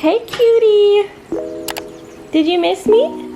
Hey cutie! Did you miss me?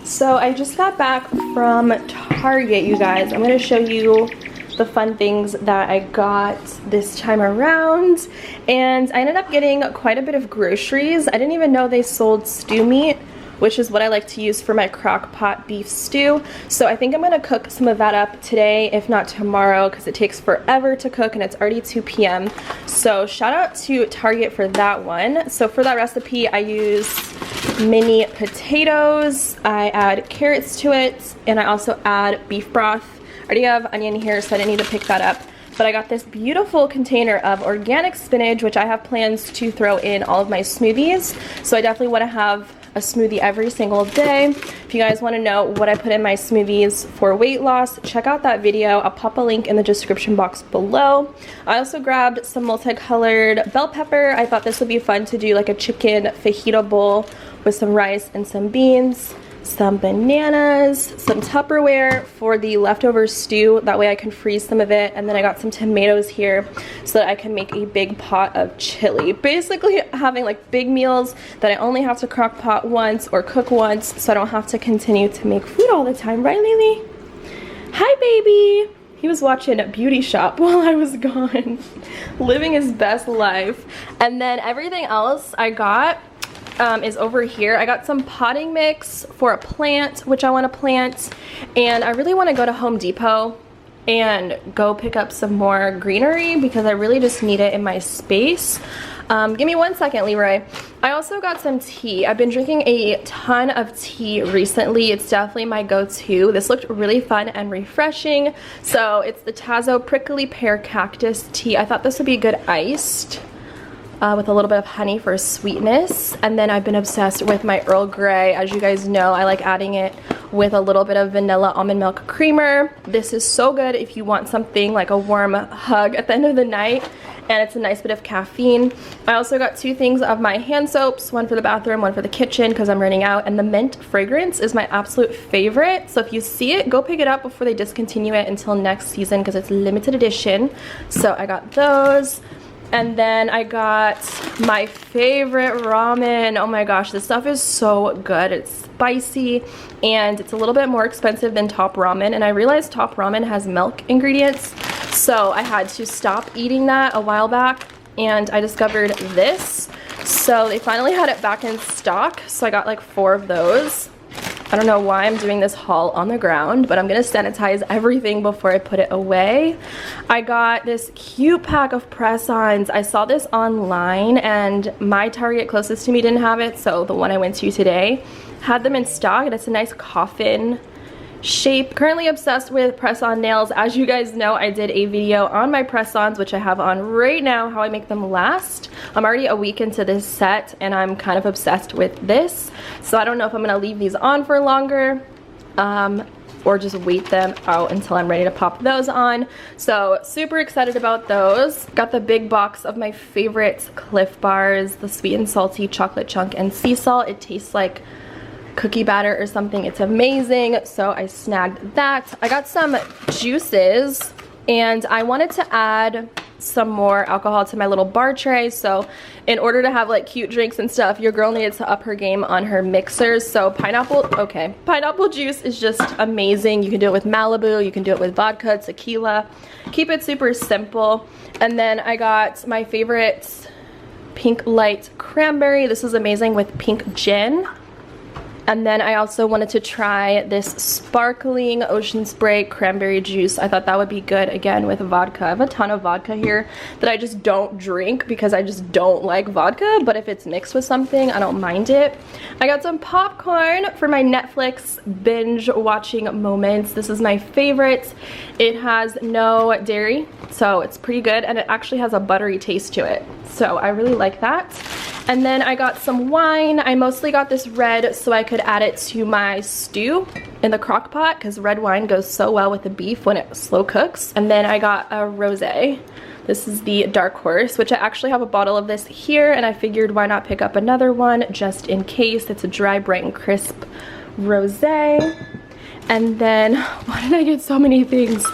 So I just got back from Target, you guys. I'm going to show you the fun things that I got this time around. And I ended up getting quite a bit of groceries. I didn't even know they sold stew meat, which is what I like to use for my crock pot beef stew. So I think I'm gonna cook some of that up today, if not tomorrow, because it takes forever to cook and it's already 2 p.m. So shout out to Target for that one. So for that recipe, I use mini potatoes, I add carrots to it, and I also add beef broth. I already have onion here, so I didn't need to pick that up. But I got this beautiful container of organic spinach, which I have plans to throw in all of my smoothies. So I definitely want to have a smoothie every single day. If you guys want to know what I put in my smoothies for weight loss, check out that video. I'll pop a link in the description box below. I also grabbed some multicolored bell pepper. I thought this would be fun to do like a chicken fajita bowl with some rice and some beans, some bananas, some Tupperware for the leftover stew. That way I can freeze some of it. And then I got some tomatoes here so that I can make a big pot of chili. Basically having like big meals that I only have to crock pot once or cook once, so I don't have to continue to make food all the time. Right, Lily? Hi, baby. He was watching a beauty shop while I was gone. Living his best life. And then everything else I got is over here. I got some potting mix for a plant, which I want to plant, and I really want to go to Home Depot and go pick up some more greenery because I really just need it in my space. Give me 1 second, Leroy. I also got some tea. I've been drinking a ton of tea recently. It's definitely my go-to. This looked really fun and refreshing. So it's the Tazo Prickly Pear Cactus tea. I thought this would be good iced. With a little bit of honey for sweetness. And then I've been obsessed with my Earl Grey. As you guys know, I like adding it with a little bit of vanilla almond milk creamer. This is so good if you want something like a warm hug at the end of the night, and it's a nice bit of caffeine. I also got 2 things of my hand soaps, one for the bathroom, one for the kitchen because I'm running out, and the mint fragrance is my absolute favorite. So if you see it, go pick it up before they discontinue it until next season because it's limited edition. So I got those. And then I got my favorite ramen. Oh my gosh, this stuff is so good. It's spicy and it's a little bit more expensive than Top Ramen. And I realized Top Ramen has milk ingredients, so I had to stop eating that a while back. And I discovered this. So they finally had it back in stock. So I got like 4 of those. I don't know why I'm doing this haul on the ground, but I'm gonna sanitize everything before I put it away. I got this cute pack of press-ons. I saw this online and my Target closest to me didn't have it, so the one I went to today had them in stock, and it's a nice coffin shape. Currently obsessed with press-on nails. As you guys know, I did a video on my press-ons, which I have on right now, how I make them last. I'm already a week into this set and I'm kind of obsessed with this. So I don't know if I'm gonna leave these on for longer or just wait them out until I'm ready to pop those on. So super excited about those. Got the big box of my favorite Cliff Bars, the sweet and salty chocolate chunk and sea salt. It tastes like cookie batter or something. It's amazing. So I snagged that. I got some juices and I wanted to add some more alcohol to my little bar tray. So in order to have like cute drinks and stuff, your girl needed to up her game on her mixers. So pineapple juice is just amazing. You can do it with Malibu, you can do it with vodka, tequila. Keep it super simple. And then I got my favorite pink light cranberry. This is amazing with pink gin. And then I also wanted to try this sparkling ocean spray cranberry juice. I thought that would be good again with vodka. I have a ton of vodka here that I just don't drink because I just don't like vodka, but if it's mixed with something, I don't mind it. I got some popcorn for my Netflix binge watching moments. This is my favorite. It has no dairy, so it's pretty good, and it actually has a buttery taste to it. So I really like that. And then I got some wine. I mostly got this red so I could add it to my stew in the crock pot because red wine goes so well with the beef when it slow cooks. And then I got a rosé. This is the Dark Horse, which I actually have a bottle of this here, and I figured why not pick up another one just in case. It's a dry, bright, and crisp rosé. And then, why did I get so many things?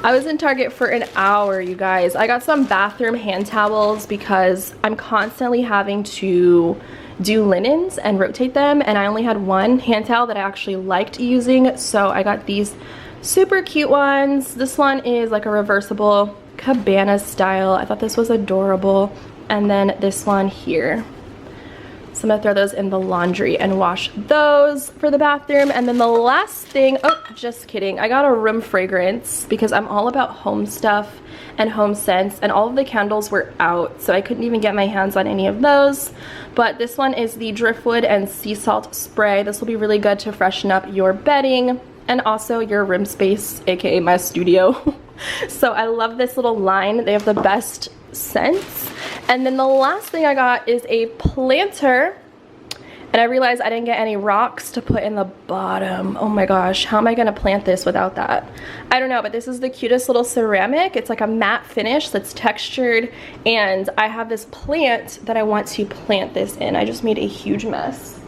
I was in Target for an hour, you guys. I got some bathroom hand towels because I'm constantly having to do linens and rotate them, and I only had one hand towel that I actually liked using, so I got these super cute ones. This one is like a reversible cabana style. I thought this was adorable. And then this one here. So I'm gonna throw those in the laundry and wash those for the bathroom. And then the last thing, oh, just kidding. I got a room fragrance because I'm all about home stuff and home scents, and all of the candles were out, so I couldn't even get my hands on any of those. But this one is the Driftwood and Sea Salt Spray. This will be really good to freshen up your bedding and also your room space, aka my studio. So I love this little line. They have the best scents. And then the last thing I got is a planter, and I realized I didn't get any rocks to put in the bottom. Oh my gosh, how am I gonna plant this without that? I don't know, but this is the cutest little ceramic. It's like a matte finish that's textured, and I have this plant that I want to plant this in. I just made a huge mess.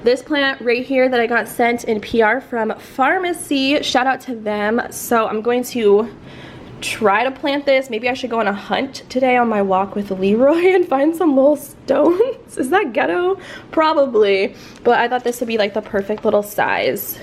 This plant right here that I got sent in PR from Pharmacy, shout out to them. So I'm going to try to plant this. Maybe I should go on a hunt today on my walk with Leroy and find some little stones. Is that ghetto? Probably. But I thought this would be like the perfect little size.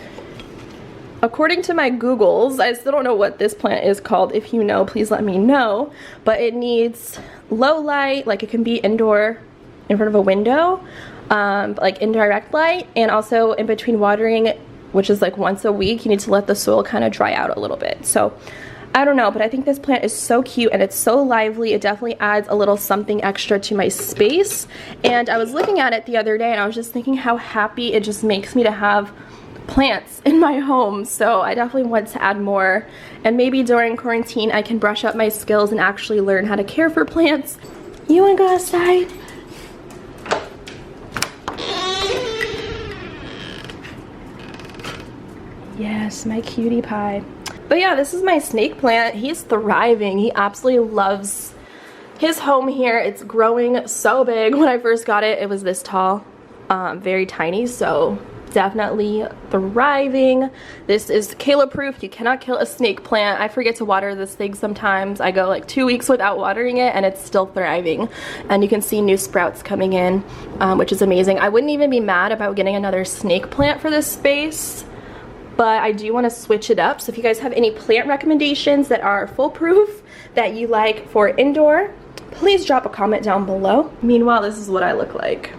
According to my Googles, I still don't know what this plant is called. If you know, please let me know. But it needs low light, like it can be indoor in front of a window, like indirect light, and also in between watering, which is like once a week, you need to let the soil kind of dry out a little bit. So I don't know, but I think this plant is so cute and it's so lively. It definitely adds a little something extra to my space. And I was looking at it the other day and I was just thinking how happy it just makes me to have plants in my home. So I definitely want to add more. And maybe during quarantine I can brush up my skills and actually learn how to care for plants. You wanna go outside? Yes, my cutie pie. But yeah, this is my snake plant. He's thriving. He absolutely loves his home here. It's growing so big. When I first got it, it was this tall, very tiny, so definitely thriving. This is Kayla proof. You cannot kill a snake plant. I forget to water this thing sometimes. I go like 2 weeks without watering it and it's still thriving. And you can see new sprouts coming in, which is amazing. I wouldn't even be mad about getting another snake plant for this space, but I do want to switch it up. So if you guys have any plant recommendations that are foolproof that you like for indoor, please drop a comment down below. Meanwhile, this is what I look like.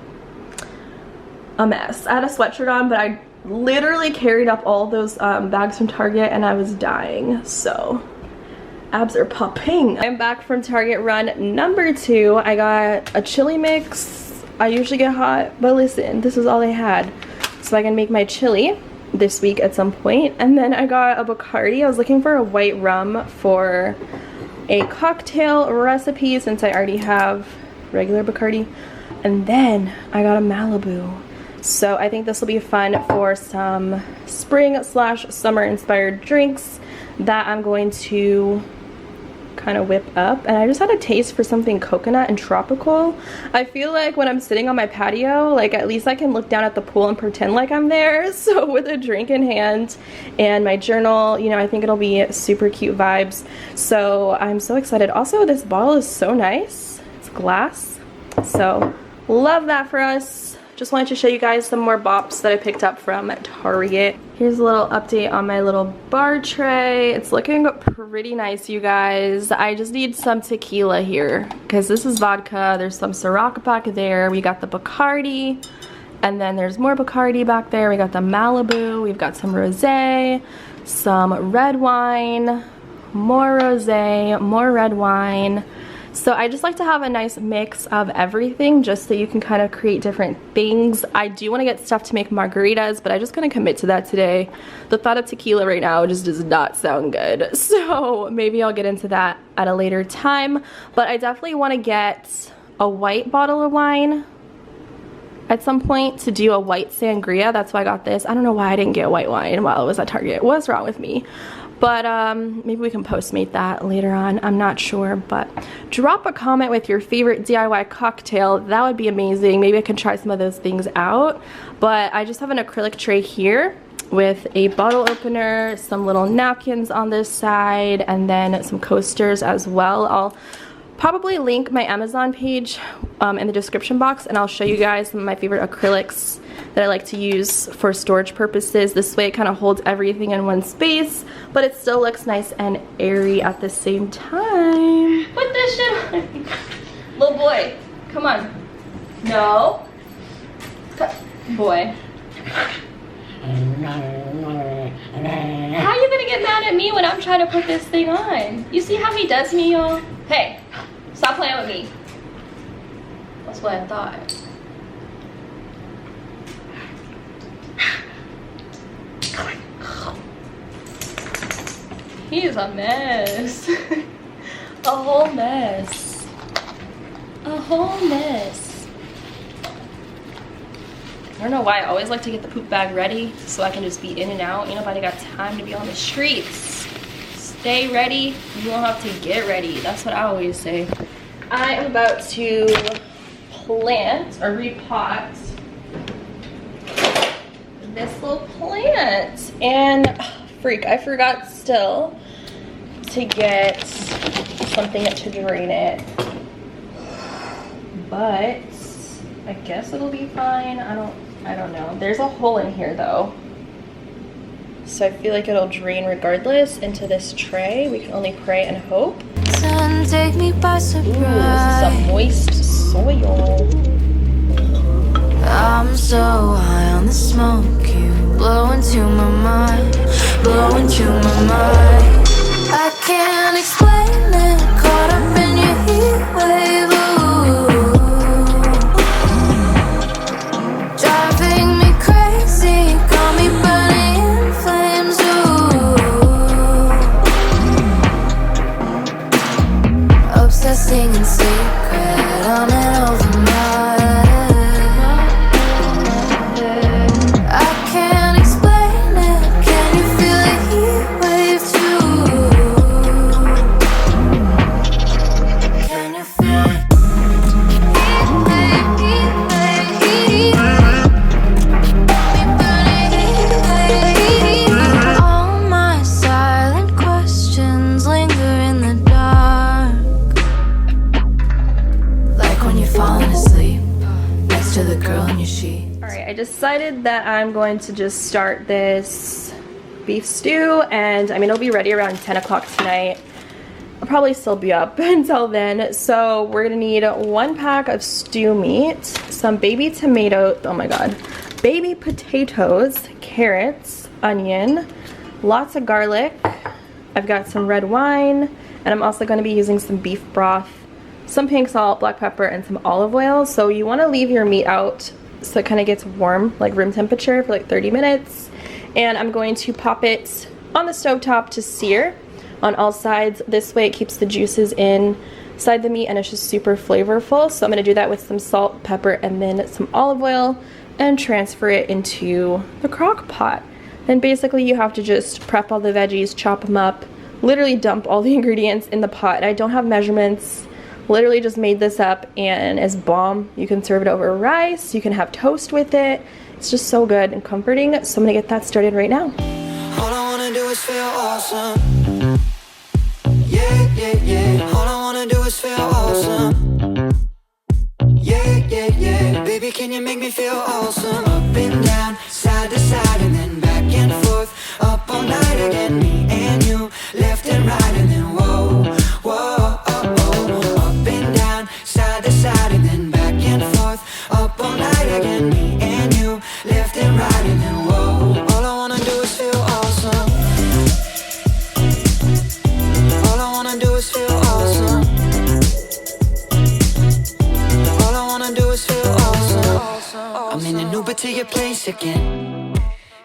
A mess. I had a sweatshirt on, but I literally carried up all those bags from Target and I was dying. So abs are popping. I'm back from Target run number 2. I got a chili mix. I usually get hot, but listen, this is all they had. So I can make my chili this week at some point. And then I got a Bacardi. I was looking for a white rum for a cocktail recipe since I already have regular Bacardi. And then I got a Malibu. So I think this will be fun for some spring/summer inspired drinks that I'm going to kind of whip up. And I just had a taste for something coconut and tropical. I feel like when I'm sitting on my patio, like at least I can look down at the pool and pretend like I'm there. So with a drink in hand and my journal, you know, I think it'll be super cute vibes. So I'm so excited. Also, this bottle is so nice. It's glass. So love that for us. Just wanted to show you guys some more bops that I picked up from Target. Here's a little update on my little bar tray. It's looking pretty nice, you guys. I just need some tequila here because this is vodka. There's some Ciroc back there. We got the Bacardi, and then there's more Bacardi back there. We got the Malibu. We've got some rosé, some red wine, more rosé, more red wine. So I just like to have a nice mix of everything just so you can kind of create different things. I do want to get stuff to make margaritas, but I'm just going to commit to that today. The thought of tequila right now just does not sound good. So maybe I'll get into that at a later time. But I definitely want to get a white bottle of wine at some point to do a white sangria. That's why I got this. I don't know why I didn't get white wine while I was at Target. What's wrong with me? But maybe we can Postmate that later on. I'm not sure, but drop a comment with your favorite DIY cocktail. That would be amazing. Maybe I can try some of those things out. But I just have an acrylic tray here with a bottle opener, some little napkins on this side, and then some coasters as well. I'll probably link my Amazon page in the description box, and I'll show you guys some of my favorite acrylics that I like to use for storage purposes. This way it kind of holds everything in one space, but it still looks nice and airy at the same time. Put this shit on. Little boy, come on. No. Boy. How are you gonna get mad at me when I'm trying to put this thing on? You see how he does me, y'all? Hey, stop playing with me. That's what I thought. He is a mess. A whole mess. A whole mess. I don't know why I always like to get the poop bag ready so I can just be in and out. Ain't nobody got time to be on the streets. Stay ready, you won't have to get ready. That's what I always say. I am about to plant or repot this little plant. And freak, I forgot still to get something to drain it. But I guess it'll be fine. I don't know. There's a hole in here though. So I feel like it'll drain regardless into this tray. We can only pray and hope. Take me by surprise. Ooh, this is some moist soil. I'm so high on the smoke, you blow into my mind, blow into my mind. I can't explain it, caught up in your heat wave. Driving me crazy, got me burning in flames. Obsessing in secret, I'm in over my decided that I'm going to just start this beef stew, and I mean it'll be ready around 10 o'clock tonight. I'll probably still be up until then. So we're gonna need 1 pack of stew meat, some baby tomatoes, oh my god, baby potatoes, carrots, onion, lots of garlic. I've got some red wine, and I'm also going to be using some beef broth, some pink salt, black pepper, and some olive oil. So you want to leave your meat out so it kind of gets warm, like room temperature, for like 30 minutes. And I'm going to pop it on the stovetop to sear on all sides. This way it keeps the juices inside the meat and it's just super flavorful. So I'm going to do that with some salt, pepper, and then some olive oil, and transfer it into the crock pot. Then basically you have to just prep all the veggies, chop them up, literally dump all the ingredients in the pot. I don't have measurements. Literally just made this up and it's bomb. You can serve it over rice, you can have toast with it. It's just so good and comforting. So I'm gonna get that started right now. All I wanna do is feel awesome. Yeah, yeah, yeah. All I wanna do is feel awesome. Yeah, yeah, yeah. Baby, can you make me feel awesome? Up and down, side to side, and then back and forth. Up all night again, me and you, left and right, and then whoa, whoa. Side and then back and forth, up all night again, me and you, left and right, and then whoa. All I wanna do is feel awesome. All I wanna do is feel awesome. All I wanna do is feel awesome. I'm in an Uber to your place again.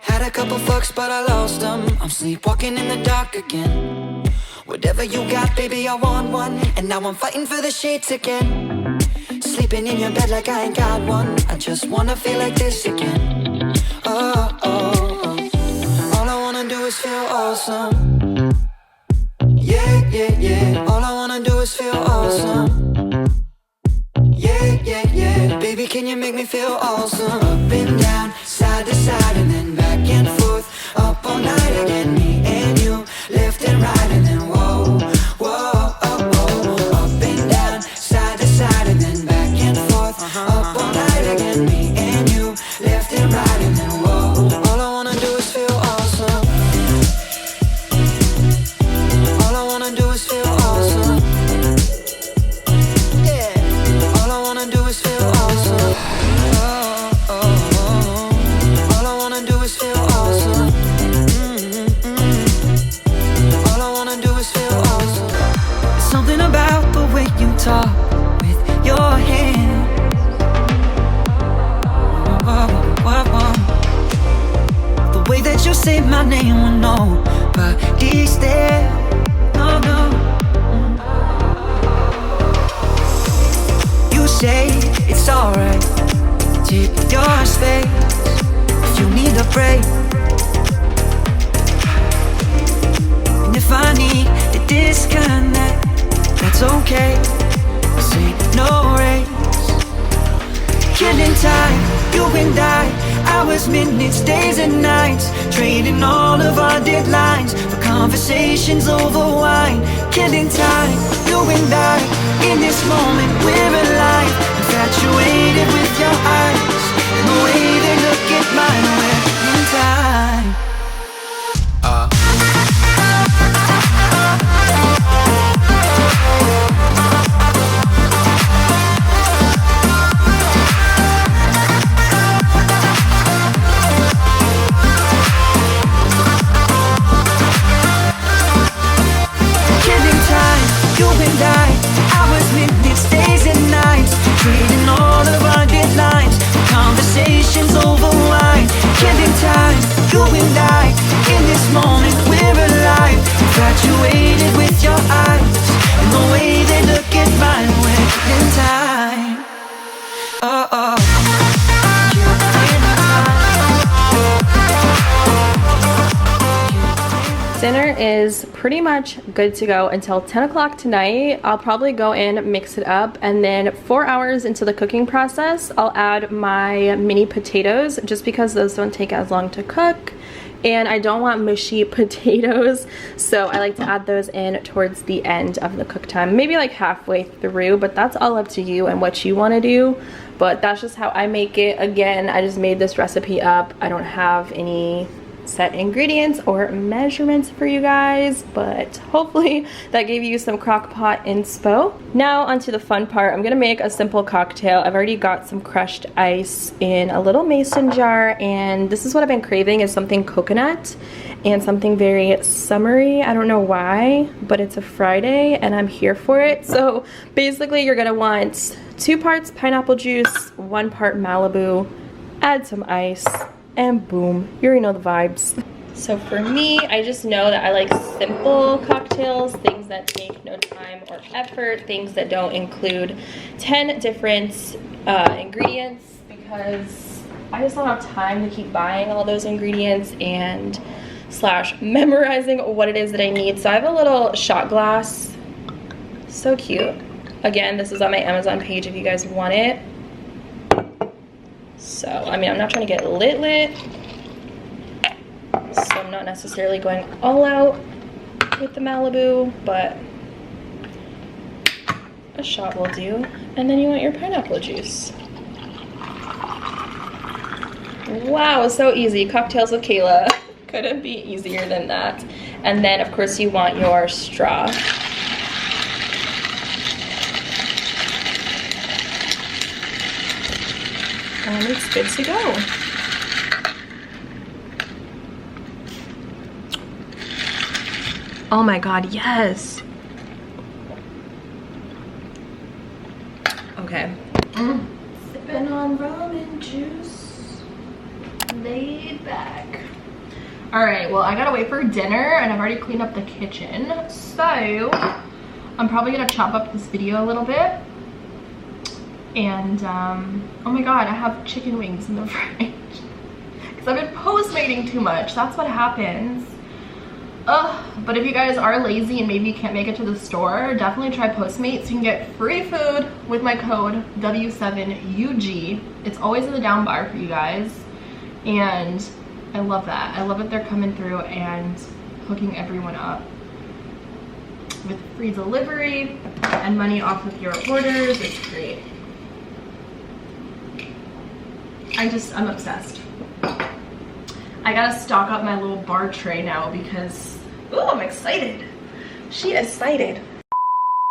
Had a couple fucks but I lost them. I'm sleepwalking in the dark again. Whatever you got, baby, I want one. And now I'm fighting for the sheets again. Sleeping in your bed like I ain't got one. I just wanna feel like this again. Oh, oh, oh. All I wanna do is feel awesome. yeah, yeah. All I wanna do is feel awesome. Yeah, yeah, yeah. Baby, can you make me feel awesome? Up and down, side to side, and then back and forth. Up all night again, me and you. Left and right, and then whoa, whoa, oh, oh. Up and down, side to side, and then back and forth. Up all night again, me and you. Left and right, and then whoa. All I wanna do is feel awesome. All I wanna do is feel awesome. Yeah. All I wanna do is feel awesome. Oh, oh, oh. All I wanna do is feel awesome. All I wanna do is feel awesome. There's something about the way you talk with your hand. The way that you say my name when nobody's there. No, no. You say it's alright. Take your space if you need a break. And if I need a disconnect, that's okay. This ain't no race. Killing time, you and I. Hours, minutes, days and nights. Trading all of our deadlines for conversations over wine. Killing time, you and I. In this moment we're alive. Infatuated with your eyes and the way they look at mine. We're in time. You and I, hours, minutes, days and nights. Trading all of our deadlines, conversations over wine. Killing time, you and I. In this moment we're alive. Infatuated with your eyes and the way they look at mine. We're in time. Oh, oh. Dinner is pretty much good to go until 10 o'clock tonight. I'll probably go in, mix it up, and then 4 hours into the cooking process, I'll add my mini potatoes just because those don't take as long to cook. And I don't want mushy potatoes, so I like to add those in towards the end of the cook time, maybe like halfway through, but that's all up to you and what you want to do. But that's just how I make it. Again, I just made this recipe up. I don't have any set ingredients or measurements for you guys, but hopefully that gave you some crock pot inspo. Now onto the fun part. I'm gonna make a simple cocktail. I've already got some crushed ice in a little mason jar, and this is what I've been craving, is something coconut and something very summery. I don't know why, but it's a Friday and I'm here for it. So basically you're gonna want 2 parts pineapple juice, 1 part Malibu, add some ice, and boom, you already know the vibes. So for me, I just know that I like simple cocktails, things that take no time or effort, things that don't include 10 different ingredients, because I just don't have time to keep buying all those ingredients and / memorizing what it is that I need. So I have a little shot glass, so cute. Again, this is on my Amazon page if you guys want it. So, I mean, I'm not trying to get lit, so I'm not necessarily going all out with the Malibu, but a shot will do. And then you want your pineapple juice. Wow, so easy. Cocktails with Kayla. Couldn't be easier than that. And then, of course, you want your straw. And it's good to go. Oh my god, yes. Okay. Sipping on rum and juice. Laid back. Alright, well, I gotta wait for dinner and I've already cleaned up the kitchen. So, I'm probably gonna chop up this video a little bit. And, oh my god, I have chicken wings in the fridge. Because I've been Postmating too much. That's what happens. But if you guys are lazy and maybe you can't make it to the store, definitely try Postmates. You can get free food with my code W7UG. It's always in the down bar for you guys, and I love that. I love that they're coming through and hooking everyone up with free delivery and money off of your orders. It's great. I'm obsessed. I gotta stock up my little bar tray now because, ooh, I'm excited. She is excited.